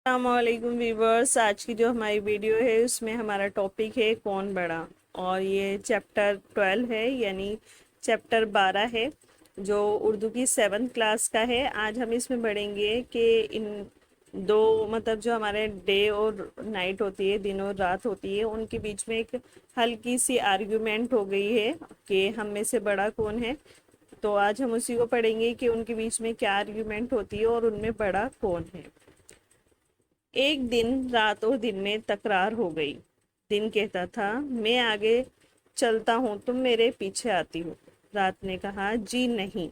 السلام علیکم ویورس، آج کی جو ہماری ویڈیو ہے اس میں ہمارا ٹاپک ہے کون بڑا، اور یہ چیپٹر 12 ہے، یعنی چیپٹر 12 ہے جو اردو کی 7th کلاس کا ہے۔ آج ہم اس میں پڑھیں گے کہ ان دو جو ہمارے ڈے اور نائٹ ہوتی ہے، دن اور رات ہوتی ہے، ان کے بیچ میں ایک ہلکی سی آرگیومنٹ ہو گئی ہے کہ ہم میں سے بڑا کون ہے۔ تو آج ہم اسی کو پڑھیں گے کہ ان کے بیچ میں کیا آرگیومنٹ ہوتی ہے اور ان میں بڑا کون ہے۔ ایک دن رات اور دن میں تکرار ہو گئی۔ دن کہتا تھا میں آگے چلتا ہوں، تم میرے پیچھے آتی ہو۔ رات نے کہا جی نہیں،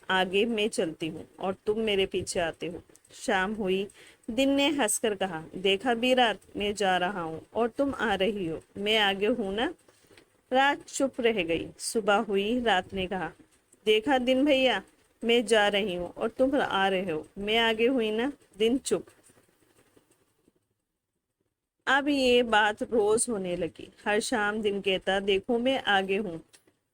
آگے میں چلتی ہوں اور تم میرے پیچھے آتے ہو۔ شام ہوئی، دن نے ہنس کر کہا دیکھا بھی رات، میں جا رہا ہوں اور تم آ رہی ہو، میں آگے ہوں نا۔ رات چپ رہ گئی۔ صبح ہوئی، رات نے کہا دیکھا دن بھیا، میں جا رہی ہوں اور تم آ رہے ہو، میں آگے ہوئی نا۔ دن چپ۔ اب یہ بات روز ہونے لگی۔ ہر شام دن کہتا دیکھو میں آگے ہوں،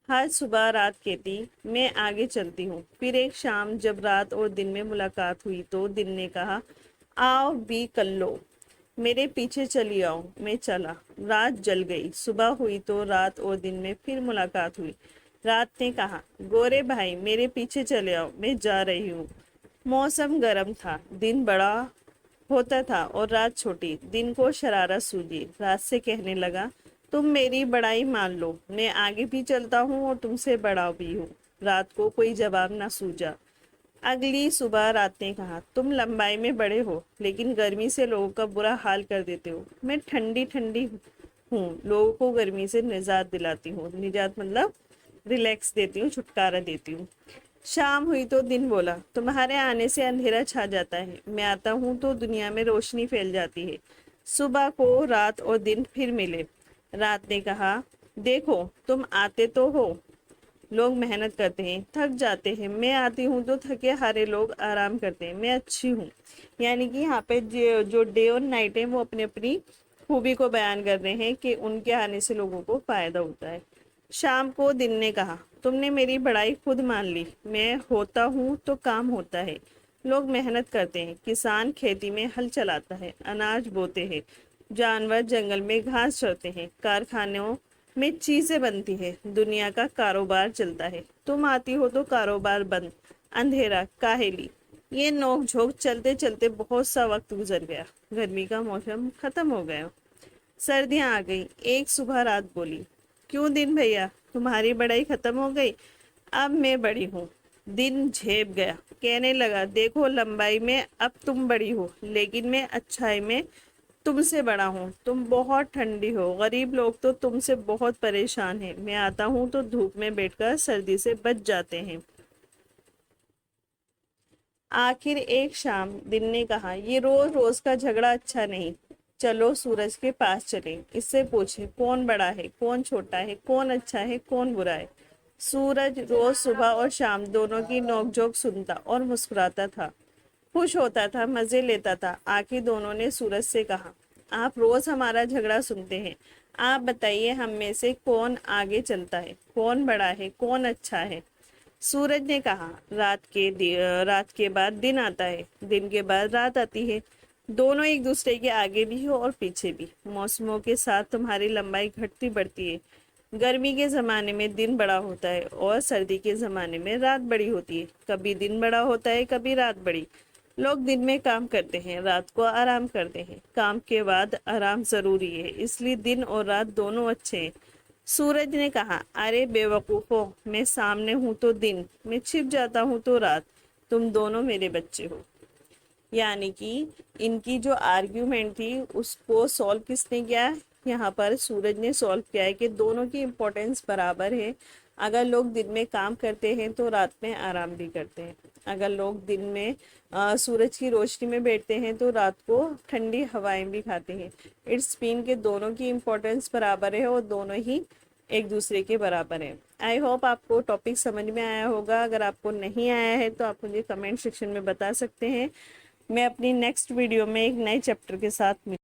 ہر صبح رات کہتی میں آگے چلتی ہوں۔ پھر ایک شام جب رات اور دن میں ملاقات ہوئی تو دن نے کہا آؤ بھی کر لو، میرے پیچھے چلی آؤ۔ میں چلا۔ رات جل گئی۔ صبح ہوئی تو رات اور دن میں پھر ملاقات ہوئی۔ رات نے کہا گورے بھائی میرے پیچھے چلے آؤ، میں جا رہی ہوں۔ موسم گرم تھا، دن بڑا ہوتا تھا اور رات چھوٹی۔ دن کو شرارت سوجی، رات سے کہنے لگا تم میری بڑائی مان لو، میں آگے بھی چلتا ہوں اور تم سے بڑا بھی ہوں۔ رات کو کوئی جواب نہ سوجا۔ اگلی صبح رات نے کہا تم لمبائی میں بڑے ہو لیکن گرمی سے لوگوں کا برا حال کر دیتے ہو۔ میں ٹھنڈی ٹھنڈی ہوں، لوگوں کو گرمی سے نجات دلاتی ہوں۔ نجات ریلیکس دیتی ہوں، چھٹکارا دیتی ہوں۔ شام ہوئی تو دن بولا تمہارے آنے سے اندھیرا چھا جاتا ہے، میں آتا ہوں تو دنیا میں روشنی پھیل جاتی ہے۔ صبح کو رات اور دن پھر ملے۔ رات نے کہا دیکھو تم آتے تو ہو، لوگ محنت کرتے ہیں، تھک جاتے ہیں، میں آتی ہوں تو تھکے ہارے لوگ آرام کرتے ہیں، میں اچھی ہوں۔ یعنی کہ یہاں پہ جو ڈے اور نائٹ ہے وہ اپنی اپنی خوبی کو بیان کر رہے ہیں کہ ان کے آنے سے لوگوں کو فائدہ ہوتا ہے۔ شام کو دن نے کہا تم نے میری بڑائی خود مان لی، میں ہوتا ہوں تو کام ہوتا ہے، لوگ محنت کرتے ہیں، کسان کھیتی میں ہل چلاتا ہے، اناج بوتے ہیں، جانور جنگل میں گھاس چرتے ہیں، کارخانوں میں چیزیں بنتی ہیں، دنیا کا کاروبار چلتا ہے۔ تم آتی ہو تو کاروبار بند، اندھیرا، کاہلی۔ یہ نوک جھوک چلتے چلتے بہت سا وقت گزر گیا۔ گرمی کا موسم ختم ہو گیا، سردیاں آ گئی۔ ایک صبح رات بولی کیوں دن بھیا، تمہاری بڑائی ختم ہو گئی؟ اب میں بڑی ہوں۔ دن جھیپ گیا، کہنے لگا دیکھو لمبائی میں اب تم بڑی ہو لیکن میں اچھائی میں تم سے بڑا ہوں۔ تم بہت ٹھنڈی ہو، غریب لوگ تو تم سے بہت پریشان ہیں، میں آتا ہوں تو دھوپ میں بیٹھ کر سردی سے بچ جاتے ہیں۔ آخر ایک شام دن نے کہا یہ روز روز کا جھگڑا اچھا نہیں، چلو سورج کے پاس چلیں، اس سے پوچھیں کون بڑا ہے، کون چھوٹا ہے، کون اچھا ہے، کون برا ہے۔ سورج روز صبح اور شام دونوں کی نوک جھوک سنتا اور مسکراتا تھا، خوش ہوتا تھا، مزے لیتا تھا۔ آخر دونوں نے سورج سے کہا آپ روز ہمارا جھگڑا سنتے ہیں، آپ بتائیے ہم میں سے کون آگے چلتا ہے، کون بڑا ہے، کون اچھا ہے۔ سورج نے کہا رات کے بعد دن آتا ہے، دن کے بعد رات آتی ہے، دونوں ایک دوسرے کے آگے بھی ہو اور پیچھے بھی۔ موسموں کے ساتھ تمہاری لمبائی گھٹتی بڑھتی ہے، گرمی کے زمانے میں دن بڑا ہوتا ہے اور سردی کے زمانے میں رات بڑی ہوتی ہے، کبھی دن بڑا ہوتا ہے کبھی رات بڑی۔ لوگ دن میں کام کرتے ہیں، رات کو آرام کرتے ہیں، کام کے بعد آرام ضروری ہے، اس لیے دن اور رات دونوں اچھے ہیں۔ سورج نے کہا ارے بے وقوفو، میں سامنے ہوں تو دن، میں چھپ جاتا ہوں تو رات، تم دونوں میرے بچے ہو۔ یعنی کہ ان کی جو آرگیومنٹ تھی اس کو سولو کس نے کیا؟ یہاں پر سورج نے سولو کیا ہے کہ دونوں کی امپورٹنس برابر ہے۔ اگر لوگ دن میں کام کرتے ہیں تو رات میں آرام بھی کرتے ہیں، اگر لوگ دن میں سورج کی روشنی میں بیٹھتے ہیں تو رات کو ٹھنڈی ہوائیں بھی کھاتے ہیں۔ اٹس مین کہ دونوں کی امپورٹنس برابر ہے اور دونوں ہی ایک دوسرے کے برابر ہے۔ آئی ہوپ آپ کو ٹاپک سمجھ میں آیا ہوگا۔ اگر آپ کو نہیں آیا ہے تو آپ مجھے کمنٹ سیکشن میں بتا سکتے ہیں۔ میں اپنی نیکسٹ ویڈیو میں ایک نئے چیپٹر کے ساتھ